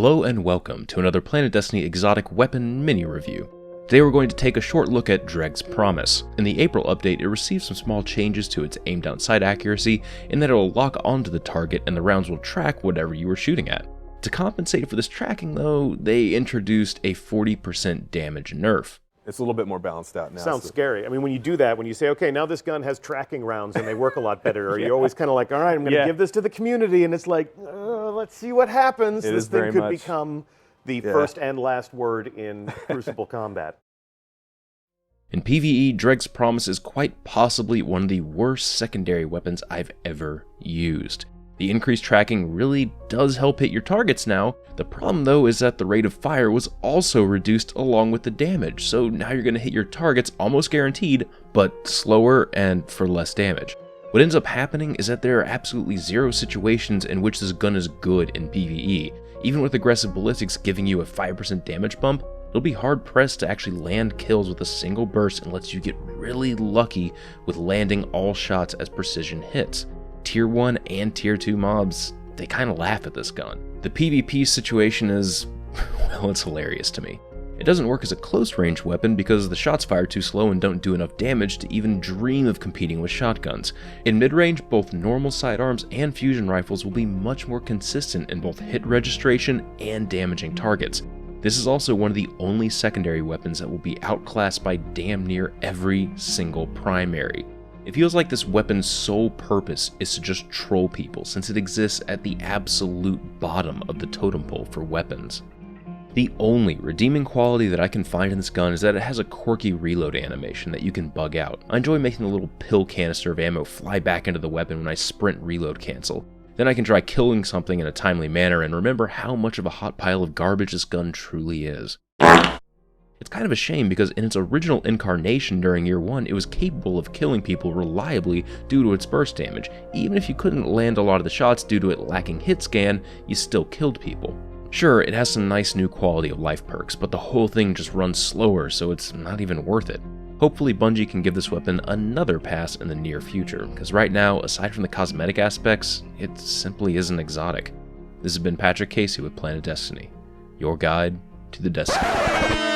Hello and welcome to another Planet Destiny exotic weapon mini review. Today we're going to take a short look at Dreg's Promise. In the April update, it received some small changes to its aim down sight accuracy in that it will lock onto the target and the rounds will track whatever you were shooting at. To compensate for this tracking though, they introduced a 40% damage nerf. It's a little bit more balanced out now. Sounds scary. I mean, when you do that, when you say, okay, now this gun has tracking rounds and they work a lot better, or you're always kind of like, all right, I'm going to give this to the community, and it's like, let's see what happens. This thing could become the first and last word in Crucible combat. In PvE, Dreg's Promise is quite possibly one of the worst secondary weapons I've ever used. The increased tracking really does help hit your targets now. The problem though is that the rate of fire was also reduced along with the damage, so now you're going to hit your targets almost guaranteed, but slower and for less damage. What ends up happening is that there are absolutely zero situations in which this gun is good in PvE. Even with aggressive ballistics giving you a 5% damage bump, it'll be hard pressed to actually land kills with a single burst unless you get really lucky with landing all shots as precision hits. Tier 1 and Tier 2 mobs, they kind of laugh at this gun. The PvP situation is, well, it's hilarious to me. It doesn't work as a close-range weapon because the shots fire too slow and don't do enough damage to even dream of competing with shotguns. In mid-range, both normal sidearms and fusion rifles will be much more consistent in both hit registration and damaging targets. This is also one of the only secondary weapons that will be outclassed by damn near every single primary. It feels like this weapon's sole purpose is to just troll people, since it exists at the absolute bottom of the totem pole for weapons. The only redeeming quality that I can find in this gun is that it has a quirky reload animation that you can bug out. I enjoy making the little pill canister of ammo fly back into the weapon when I sprint reload cancel. Then I can try killing something in a timely manner and remember how much of a hot pile of garbage this gun truly is. It's kind of a shame because in its original incarnation during year 1, it was capable of killing people reliably due to its burst damage. Even if you couldn't land a lot of the shots due to it lacking hit scan, you still killed people. Sure, it has some nice new quality of life perks, but the whole thing just runs slower, so it's not even worth it. Hopefully Bungie can give this weapon another pass in the near future, because right now, aside from the cosmetic aspects, it simply isn't exotic. This has been Patrick Casey with Planet Destiny, your guide to the Destiny.